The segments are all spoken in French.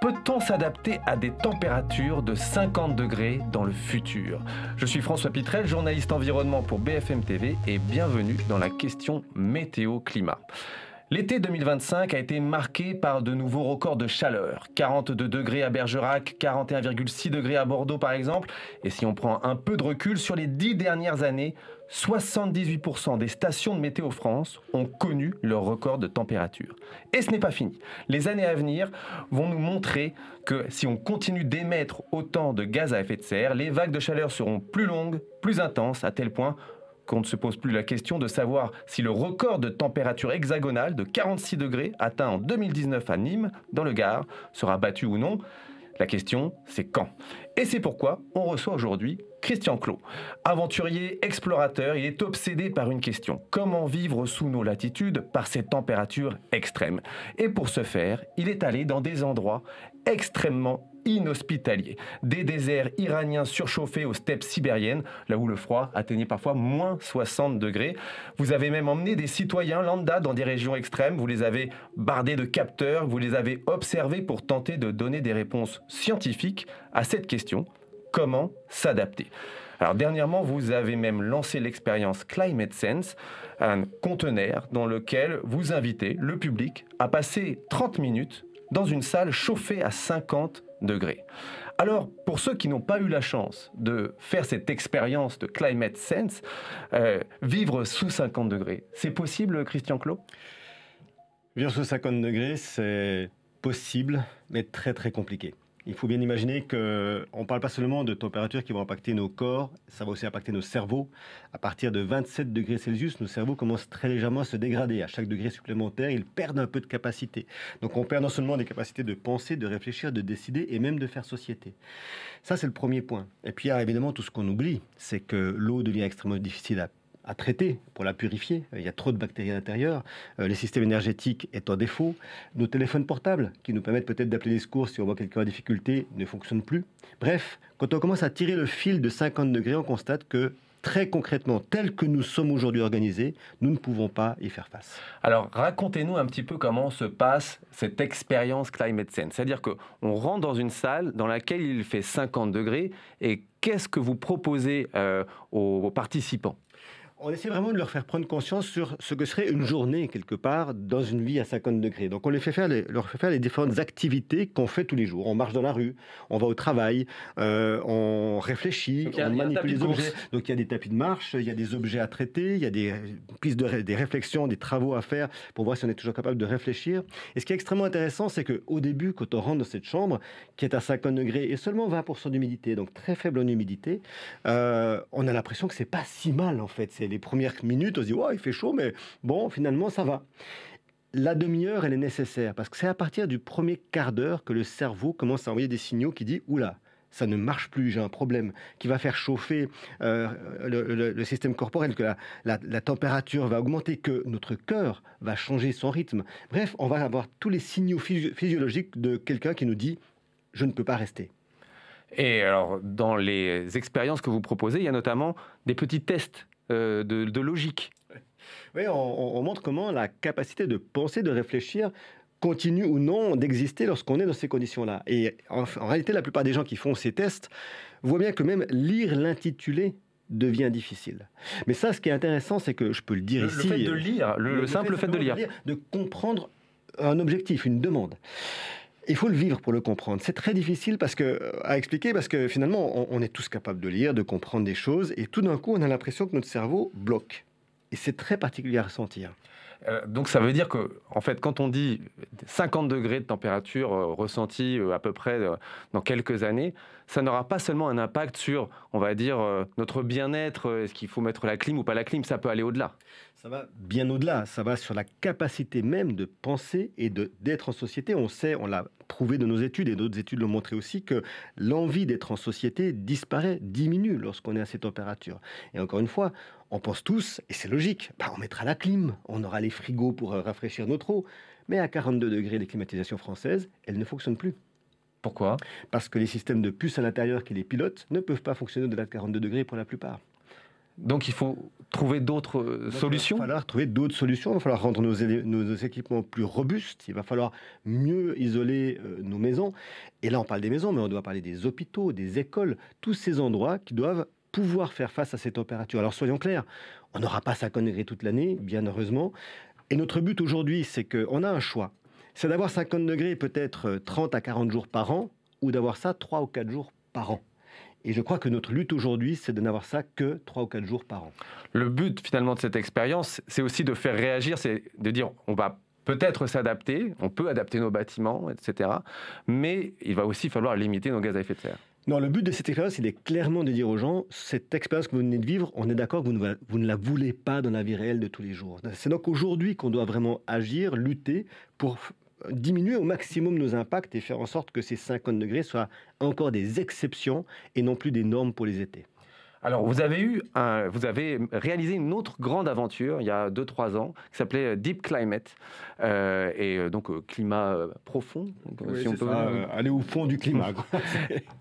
Peut-on s'adapter à des températures de 50 degrés dans le futur? Je suis François Pitrel, journaliste environnement pour BFM TV et bienvenue dans la question météo-climat. L'été 2025 a été marqué par de nouveaux records de chaleur. 42 degrés à Bergerac, 41,6 degrés à Bordeaux par exemple. Et si on prend un peu de recul, sur les 10 dernières années, 78% des stations de Météo France ont connu leur record de température. Et ce n'est pas fini. Les années à venir vont nous montrer que si on continue d'émettre autant de gaz à effet de serre, les vagues de chaleur seront plus longues, plus intenses, à tel point qu'on ne se pose plus la question de savoir si le record de température hexagonale de 46 degrés atteint en 2019 à Nîmes, dans le Gard, sera battu ou non. La question, c'est quand. Et c'est pourquoi on reçoit aujourd'hui Christian Clot. Aventurier, explorateur, il est obsédé par une question. Comment vivre sous nos latitudes par ces températures extrêmes? Et pour ce faire, il est allé dans des endroits extrêmement inhospitaliers. Des déserts iraniens surchauffés aux steppes sibériennes, là où le froid atteignait parfois moins 60 degrés. Vous avez même emmené des citoyens lambda dans des régions extrêmes, vous les avez bardés de capteurs, vous les avez observés pour tenter de donner des réponses scientifiques à cette question. Comment s'adapter? Alors dernièrement, vous avez même lancé l'expérience Climate Sense, un conteneur dans lequel vous invitez le public à passer 30 minutes dans une salle chauffée à 50 degrés. Alors, pour ceux qui n'ont pas eu la chance de faire cette expérience de Climate Sense, vivre sous 50 degrés, c'est possible, Christian Clot? Vivre sous 50 degrés, c'est possible, mais très très compliqué. Il faut bien imaginer qu'on ne parle pas seulement de températures qui vont impacter nos corps, ça va aussi impacter nos cerveaux. À partir de 27 degrés Celsius, nos cerveaux commencent très légèrement à se dégrader. À chaque degré supplémentaire, ils perdent un peu de capacité. Donc on perd non seulement des capacités de penser, de réfléchir, de décider et même de faire société. Ça, c'est le premier point. Et puis il y a évidemment tout ce qu'on oublie, c'est que l'eau devient extrêmement difficile à traiter, pour la purifier. Il y a trop de bactéries à l'intérieur. Les systèmes énergétiques est en défaut. Nos téléphones portables, qui nous permettent peut-être d'appeler les secours si on voit quelqu'un en difficulté, ne fonctionnent plus. Bref, quand on commence à tirer le fil de 50 degrés, on constate que très concrètement, tel que nous sommes aujourd'hui organisés, nous ne pouvons pas y faire face. Alors, racontez-nous un petit peu comment se passe cette expérience Climate Sense. C'est-à-dire qu'on rentre dans une salle dans laquelle il fait 50 degrés et qu'est-ce que vous proposez aux participants? On essaie vraiment de leur faire prendre conscience sur ce que serait une journée, quelque part, dans une vie à 50 degrés. Donc on leur fait faire les différentes activités qu'on fait tous les jours. On marche dans la rue, on va au travail, on réfléchit, on manipule les objets. Donc il y a des tapis de marche, il y a des objets à traiter, il y a des pistes des réflexions, des travaux à faire pour voir si on est toujours capable de réfléchir. Et ce qui est extrêmement intéressant, c'est qu'au début, quand on rentre dans cette chambre, qui est à 50 degrés et seulement 20% d'humidité, donc très faible en humidité, on a l'impression que c'est pas si mal en fait. C'est les premières minutes, on se dit ouais, il fait chaud, mais bon, finalement, ça va. La demi-heure, elle est nécessaire parce que c'est à partir du premier quart d'heure que le cerveau commence à envoyer des signaux qui disent oula, ça ne marche plus, j'ai un problème, qui va faire chauffer le système corporel, que la température va augmenter, que notre cœur va changer son rythme. Bref, on va avoir tous les signaux physiologiques de quelqu'un qui nous dit je ne peux pas rester. Et alors, dans les expériences que vous proposez, il y a notamment des petits tests de logique. Oui, on montre comment la capacité de penser, de réfléchir, continue ou non d'exister lorsqu'on est dans ces conditions-là. Et en réalité, la plupart des gens qui font ces tests voient bien que même lire l'intitulé devient difficile. Mais ça, ce qui est intéressant, c'est que je peux le dire ici... Le fait de lire, le simple fait de lire. De comprendre un objectif, une demande. Il faut le vivre pour le comprendre. C'est très difficile à expliquer parce que finalement, on est tous capables de lire, de comprendre des choses et tout d'un coup, on a l'impression que notre cerveau bloque. Et c'est très particulier à ressentir. Donc ça veut dire que, en fait, quand on dit 50 degrés de température ressentie à peu près dans quelques années, ça n'aura pas seulement un impact sur, on va dire, notre bien-être, est-ce qu'il faut mettre la clim ou pas la clim, ça peut aller au-delà. Ça va bien au-delà, ça va sur la capacité même de penser et d'être en société. On sait, on l'a prouvé de nos études et d'autres études l'ont montré aussi, que l'envie d'être en société disparaît, diminue lorsqu'on est à ces températures. Et encore une fois, on pense tous, et c'est logique, on mettra la clim, on aura les frigos pour rafraîchir notre eau. Mais à 42 degrés, les climatisations françaises, elles ne fonctionnent plus. Pourquoi? Parce que les systèmes de puces à l'intérieur qui les pilotent ne peuvent pas fonctionner au-delà de 42 degrés pour la plupart. Donc il faut trouver d'autres solutions. Il va falloir trouver d'autres solutions, il va falloir rendre nos équipements plus robustes, il va falloir mieux isoler nos maisons. Et là, on parle des maisons, mais on doit parler des hôpitaux, des écoles, tous ces endroits qui doivent pouvoir faire face à ces températures. Alors soyons clairs, on n'aura pas 50 degrés toute l'année, bien heureusement. Et notre but aujourd'hui, c'est qu'on a un choix. C'est d'avoir 50 degrés peut-être 30 à 40 jours par an, ou d'avoir ça 3 ou 4 jours par an. Et je crois que notre lutte aujourd'hui, c'est de n'avoir ça que 3 ou 4 jours par an. Le but finalement de cette expérience, c'est aussi de faire réagir, c'est de dire on va peut-être s'adapter, on peut adapter nos bâtiments, etc. Mais il va aussi falloir limiter nos gaz à effet de serre. Non, le but de cette expérience, il est clairement de dire aux gens, cette expérience que vous venez de vivre, on est d'accord que vous ne la voulez pas dans la vie réelle de tous les jours. C'est donc aujourd'hui qu'on doit vraiment agir, lutter pour diminuer au maximum nos impacts et faire en sorte que ces 50 degrés soient encore des exceptions et non plus des normes pour les étés. Alors, vous avez réalisé une autre grande aventure il y a 2-3 ans qui s'appelait Deep Climate, donc climat profond. Oui, si on peut aller au fond du climat.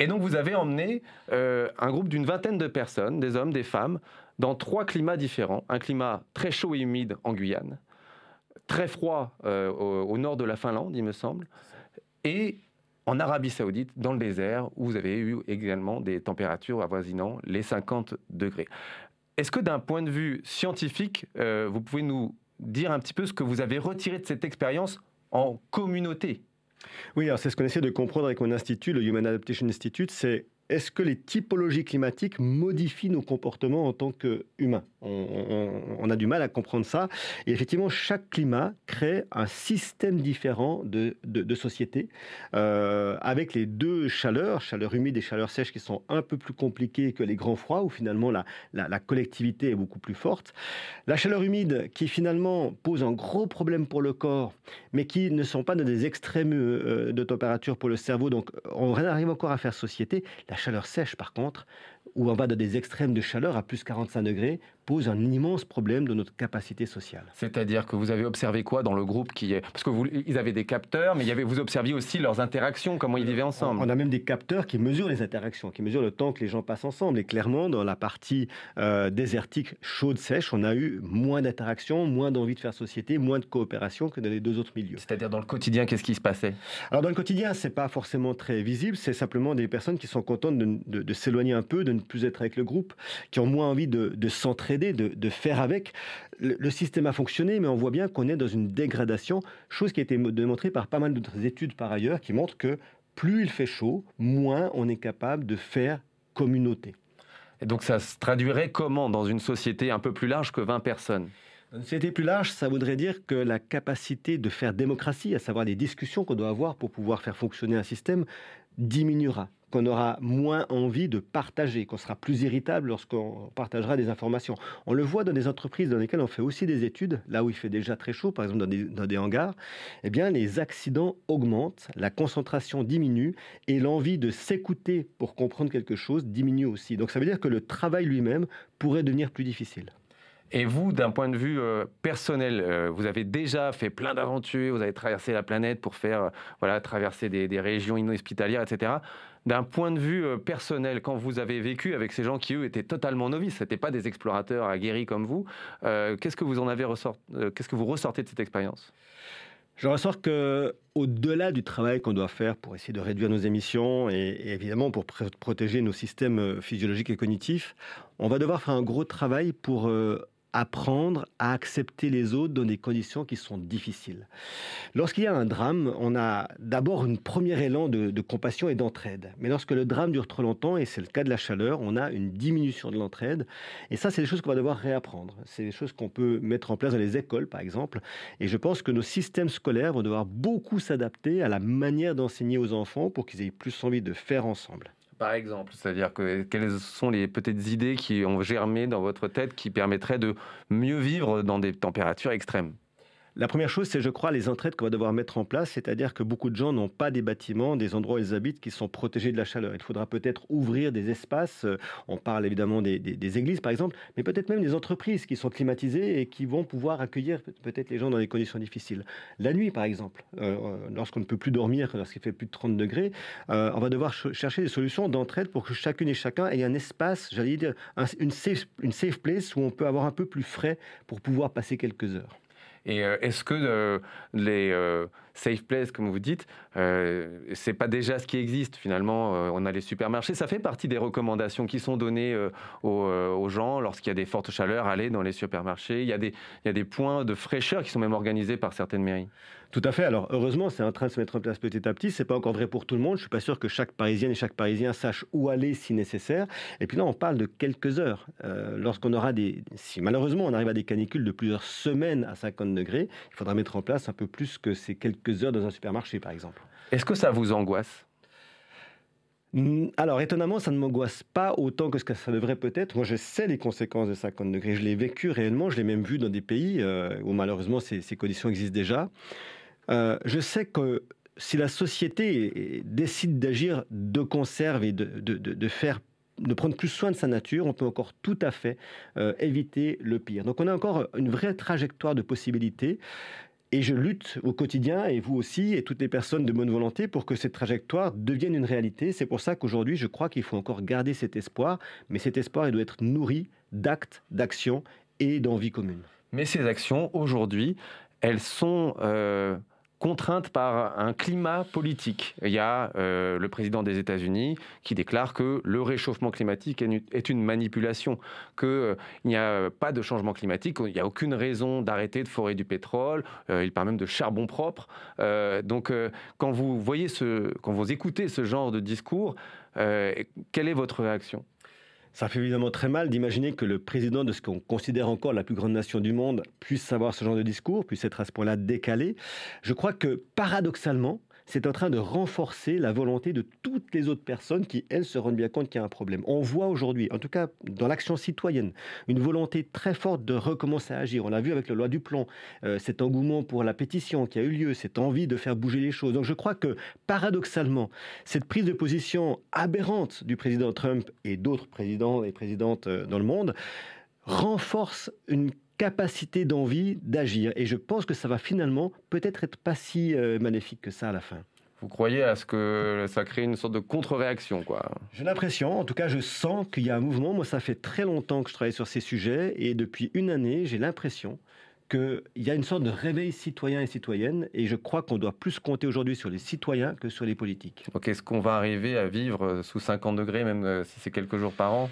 Et donc, vous avez emmené un groupe d'une vingtaine de personnes, des hommes, des femmes, dans 3 climats différents. Un climat très chaud et humide en Guyane, très froid au nord de la Finlande, il me semble, et en Arabie Saoudite, dans le désert, où vous avez eu également des températures avoisinant les 50 degrés. Est-ce que d'un point de vue scientifique, vous pouvez nous dire un petit peu ce que vous avez retiré de cette expérience en communauté ? Oui, alors c'est ce qu'on essaie de comprendre avec mon institut, le Human Adaptation Institute, c'est est-ce que les typologies climatiques modifient nos comportements en tant qu'humains ? On a du mal à comprendre ça. Et effectivement, chaque climat crée un système différent de société, avec les deux chaleur humide et chaleur sèche, qui sont un peu plus compliquées que les grands froids, où finalement la collectivité est beaucoup plus forte. La chaleur humide, qui finalement pose un gros problème pour le corps, mais qui ne sont pas dans des extrêmes de température pour le cerveau, donc on arrive encore à faire société. La chaleur sèche, par contre, où on va dans des extrêmes de chaleur à plus 45 degrés, pose un immense problème de notre capacité sociale. C'est-à-dire que vous avez observé quoi dans le groupe qui est... Parce que ils avaient des capteurs, mais vous observiez aussi leurs interactions, comment ils vivaient ensemble. On a même des capteurs qui mesurent les interactions, qui mesurent le temps que les gens passent ensemble. Et clairement, dans la partie désertique chaude, sèche, on a eu moins d'interactions, moins d'envie de faire société, moins de coopération que dans les deux autres milieux. C'est-à-dire dans le quotidien, qu'est-ce qui se passait ? Alors dans le quotidien, c'est pas forcément très visible, c'est simplement des personnes qui sont contentes de s'éloigner un peu, de ne plus être avec le groupe, qui ont moins envie de s'entraider, de faire avec. Le système a fonctionné, mais on voit bien qu'on est dans une dégradation, chose qui a été démontrée par pas mal d'autres études par ailleurs, qui montrent que plus il fait chaud, moins on est capable de faire communauté. Et donc ça se traduirait comment dans une société un peu plus large que 20 personnes ? Dans une société plus large, ça voudrait dire que la capacité de faire démocratie, à savoir les discussions qu'on doit avoir pour pouvoir faire fonctionner un système, diminuera, qu'on aura moins envie de partager, qu'on sera plus irritable lorsqu'on partagera des informations. On le voit dans des entreprises dans lesquelles on fait aussi des études, là où il fait déjà très chaud, par exemple dans des hangars, eh bien les accidents augmentent, la concentration diminue et l'envie de s'écouter pour comprendre quelque chose diminue aussi. Donc ça veut dire que le travail lui-même pourrait devenir plus difficile. Et vous, d'un point de vue personnel, vous avez déjà fait plein d'aventures, vous avez traversé la planète pour faire traverser des régions inhospitalières, etc. D'un point de vue personnel, quand vous avez vécu avec ces gens qui, eux, étaient totalement novices, ce n'étaient pas des explorateurs aguerris comme vous, qu'est-ce que vous ressortez de cette expérience ? Je ressors qu'au-delà du travail qu'on doit faire pour essayer de réduire nos émissions et évidemment pour protéger nos systèmes physiologiques et cognitifs, on va devoir faire un gros travail pour apprendre à accepter les autres dans des conditions qui sont difficiles. Lorsqu'il y a un drame, on a d'abord un premier élan de compassion et d'entraide. Mais lorsque le drame dure trop longtemps, et c'est le cas de la chaleur, on a une diminution de l'entraide. Et ça, c'est des choses qu'on va devoir réapprendre. C'est des choses qu'on peut mettre en place dans les écoles, par exemple. Et je pense que nos systèmes scolaires vont devoir beaucoup s'adapter à la manière d'enseigner aux enfants pour qu'ils aient plus envie de faire ensemble. Par exemple, c'est-à-dire quelles sont les petites idées qui ont germé dans votre tête qui permettraient de mieux vivre dans des températures extrêmes ? La première chose, c'est, je crois, les entraides qu'on va devoir mettre en place, c'est-à-dire que beaucoup de gens n'ont pas des bâtiments, des endroits où ils habitent qui sont protégés de la chaleur. Il faudra peut-être ouvrir des espaces, on parle évidemment des églises par exemple, mais peut-être même des entreprises qui sont climatisées et qui vont pouvoir accueillir peut-être les gens dans des conditions difficiles. La nuit par exemple, lorsqu'on ne peut plus dormir, lorsqu'il fait plus de 30 degrés, on va devoir chercher des solutions d'entraide pour que chacune et chacun ait un espace, j'allais dire, une safe place où on peut avoir un peu plus frais pour pouvoir passer quelques heures. Et est-ce que les safe places, comme vous dites, c'est pas déjà ce qui existe finalement? On a les supermarchés, ça fait partie des recommandations qui sont données aux gens lorsqu'il y a des fortes chaleurs, aller dans les supermarchés. Il y a des points de fraîcheur qui sont même organisés par certaines mairies. Tout à fait. Alors, heureusement, c'est en train de se mettre en place petit à petit. C'est pas encore vrai pour tout le monde. Je suis pas sûr que chaque Parisienne et chaque Parisien sache où aller si nécessaire. Et puis là, on parle de quelques heures. Lorsqu'on aura si malheureusement on arrive à des canicules de plusieurs semaines à 50 degrés, il faudra mettre en place un peu plus que ces quelques heures dans un supermarché, par exemple. Est-ce que ça vous angoisse? Alors, étonnamment, ça ne m'angoisse pas autant que ce que ça devrait peut-être. Moi, je sais les conséquences de 50 degrés. Je l'ai vécu réellement. Je l'ai même vu dans des pays où malheureusement ces conditions existent déjà. Je sais que si la société décide d'agir de conserve et de prendre plus soin de sa nature, on peut encore tout à fait éviter le pire. Donc on a encore une vraie trajectoire de possibilités. Et je lutte au quotidien, et vous aussi, et toutes les personnes de bonne volonté, pour que cette trajectoire devienne une réalité. C'est pour ça qu'aujourd'hui, je crois qu'il faut encore garder cet espoir. Mais cet espoir, il doit être nourri d'actes, d'actions et d'envie commune. Mais ces actions, aujourd'hui, elles sont contraintes par un climat politique. Il y a le président des États-Unis qui déclare que le réchauffement climatique est une manipulation, qu'il n'y a pas de changement climatique, il n'y a aucune raison d'arrêter de forer du pétrole, il parle même de charbon propre. Donc quand vous écoutez ce genre de discours, quelle est votre réaction ? Ça fait évidemment très mal d'imaginer que le président de ce qu'on considère encore la plus grande nation du monde puisse avoir ce genre de discours, puisse être à ce point-là décalé. Je crois que paradoxalement, c'est en train de renforcer la volonté de toutes les autres personnes qui, elles, se rendent bien compte qu'il y a un problème. On voit aujourd'hui, en tout cas dans l'action citoyenne, une volonté très forte de recommencer à agir. On l'a vu avec la loi du plomb, cet engouement pour la pétition qui a eu lieu, cette envie de faire bouger les choses. Donc je crois que, paradoxalement, cette prise de position aberrante du président Trump et d'autres présidents et présidentes dans le monde renforce une capacité d'envie d'agir. Et je pense que ça va finalement peut-être être pas si maléfique que ça à la fin. Vous croyez à ce que ça crée une sorte de contre-réaction, quoi? J'ai l'impression, en tout cas je sens qu'il y a un mouvement. Moi, ça fait très longtemps que je travaille sur ces sujets et depuis une année, j'ai l'impression qu'il y a une sorte de réveil citoyen et citoyenne et je crois qu'on doit plus compter aujourd'hui sur les citoyens que sur les politiques. Donc est-ce qu'on va arriver à vivre sous 50 degrés, même si c'est quelques jours par an?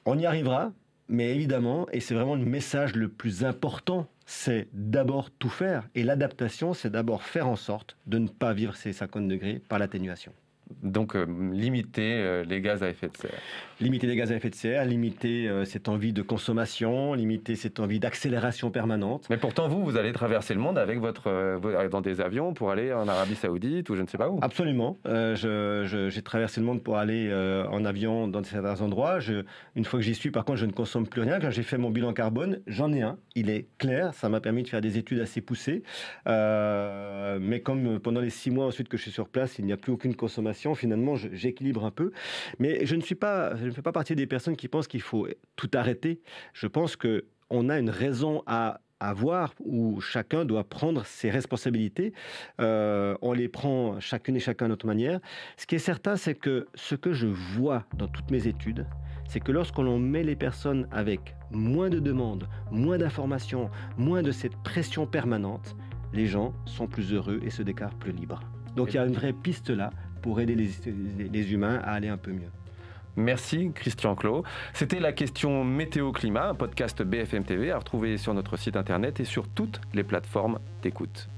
On y arrivera. Mais évidemment, et c'est vraiment le message le plus important, c'est d'abord tout faire. Et l'adaptation, c'est d'abord faire en sorte de ne pas vivre ces 50 degrés par l'atténuation. Donc limiter les gaz à effet de serre. Limiter les gaz à effet de serre, limiter cette envie de consommation, limiter cette envie d'accélération permanente. Mais pourtant, vous allez traverser le monde avec dans des avions pour aller en Arabie Saoudite ou je ne sais pas où. Absolument. J'ai traversé le monde pour aller en avion dans certains endroits. Une fois que j'y suis, par contre, je ne consomme plus rien. Quand j'ai fait mon bilan carbone, j'en ai un. Il est clair. Ça m'a permis de faire des études assez poussées. Mais comme pendant les 6 mois ensuite que je suis sur place, il n'y a plus aucune consommation, finalement, j'équilibre un peu. Mais je ne fais pas partie des personnes qui pensent qu'il faut tout arrêter. Je pense qu'on a une raison à avoir où chacun doit prendre ses responsabilités. On les prend chacune et chacun à notre manière. Ce qui est certain, c'est que ce que je vois dans toutes mes études, c'est que lorsqu'on met les personnes avec moins de demandes, moins d'informations, moins de cette pression permanente, les gens sont plus heureux et se déclarent plus libres. Donc il y a une vraie piste là pour aider les humains à aller un peu mieux. Merci Christian Clot. C'était la question météo-climat, un podcast BFM TV à retrouver sur notre site internet et sur toutes les plateformes d'écoute.